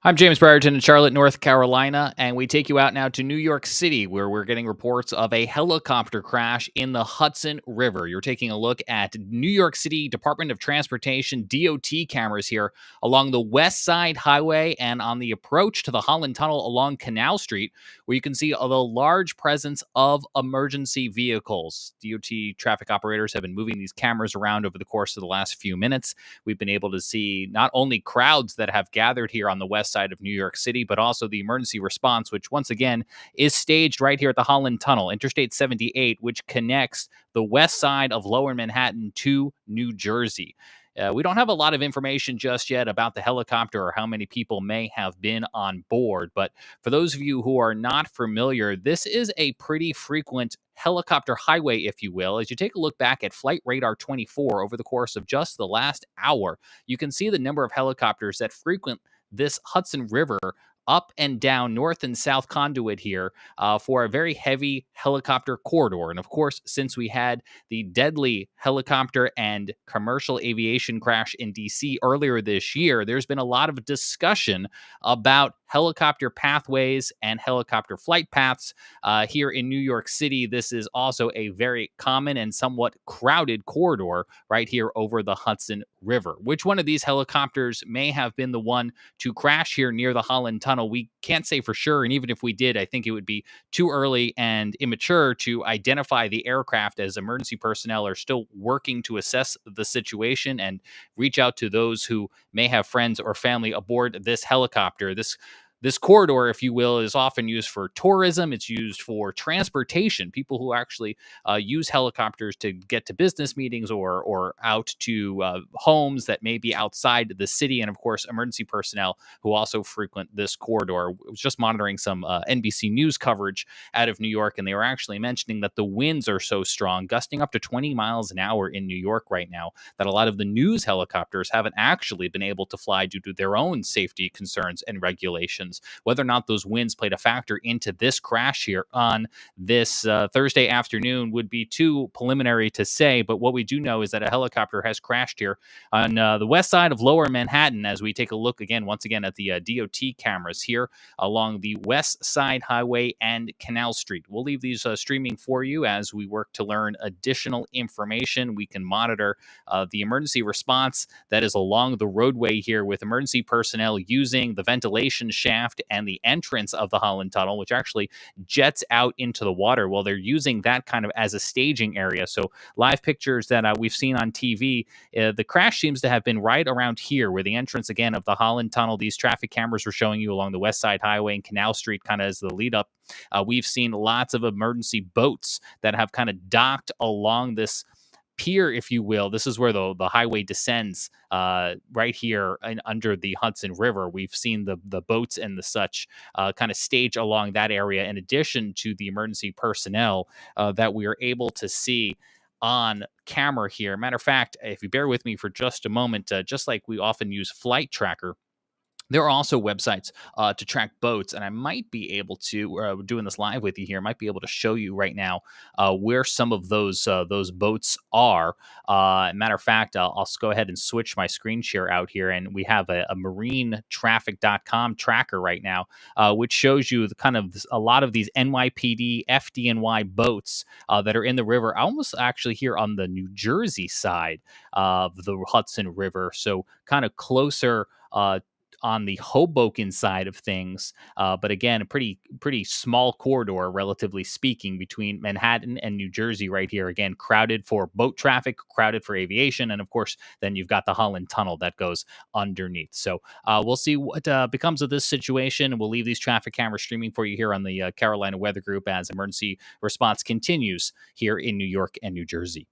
I'm James Brierton in Charlotte, North Carolina, and we take you out now to New York City, where we're getting reports of a helicopter crash in the Hudson River. You're taking a look at New York City Department of Transportation DOT cameras here along the West Side Highway and on the approach to the Holland Tunnel along Canal Street, where you can see the large presence of emergency vehicles. DOT traffic operators have been moving these cameras around over the course of the last few minutes. We've been able to see not only crowds that have gathered here on the west side of New York City, but also the emergency response, which once again is staged right here at the Holland Tunnel, Interstate 78, which connects the west side of Lower Manhattan to New Jersey. We don't have a lot of information just yet about the helicopter or how many people may have been on board. But for those of you who are not familiar, this is a pretty frequent helicopter highway, if you will. As you take a look back at Flight Radar 24 over the course of just the last hour, you can see the number of helicopters that frequent this Hudson River up and down North and South Conduit here for a very heavy helicopter corridor. And of course, since we had the deadly helicopter and commercial aviation crash in DC earlier this year, there's been a lot of discussion about helicopter pathways and helicopter flight paths here in New York City. This is also a very common and somewhat crowded corridor right here over the Hudson River. Which one of these helicopters may have been the one to crash here near the Holland Tunnel? We can't say for sure. And even if we did, I think it would be too early and immature to identify the aircraft, as emergency personnel are still working to assess the situation and reach out to those who may have friends or family aboard this helicopter. This corridor, if you will, is often used for tourism. It's used for transportation. People who actually use helicopters to get to business meetings or out to homes that may be outside the city. And of course, emergency personnel who also frequent this corridor. I was just monitoring some NBC News coverage out of New York, and they were actually mentioning that the winds are so strong, gusting up to 20 miles an hour in New York right now, that a lot of the news helicopters haven't actually been able to fly due to their own safety concerns and regulations. Whether or not those winds played a factor into this crash here on this Thursday afternoon would be too preliminary to say, but what we do know is that a helicopter has crashed here on the west side of Lower Manhattan. As we take a look again, once again, at the DOT cameras here along the West Side Highway and Canal Street. We'll leave these streaming for you as we work to learn additional information. We can monitor the emergency response that is along the roadway here, with emergency personnel using the ventilation shaft and the entrance of the Holland Tunnel, which actually jets out into the water. Well, they're using that kind of as a staging area. So live pictures that we've seen on TV, the crash seems to have been right around here, where the entrance again of the Holland Tunnel, these traffic cameras were showing you along the West Side Highway and Canal Street kind of as the lead up. We've seen lots of emergency boats that have kind of docked along this pier, if you will. This is where the highway descends right here under the Hudson River. We've seen the boats and the such kind of stage along that area, in addition to the emergency personnel that we are able to see on camera here. Matter of fact, if you bear with me for just a moment, just like we often use Flight Tracker, there are also websites to track boats, and I might be able to, doing this live with you here, might be able to show you right now where some of those boats are. Matter of fact, I'll go ahead and switch my screen share out here, and we have a marinetraffic.com tracker right now, which shows you the kind of a lot of these NYPD, FDNY boats that are in the river, almost actually here on the New Jersey side of the Hudson River, so kind of closer on the Hoboken side of things, but again, a pretty small corridor, relatively speaking, between Manhattan and New Jersey right here. Again, crowded for boat traffic, crowded for aviation, and of course, then you've got the Holland Tunnel that goes underneath. So we'll see what becomes of this situation. We'll leave these traffic cameras streaming for you here on the Carolina Weather Group as emergency response continues here in New York and New Jersey.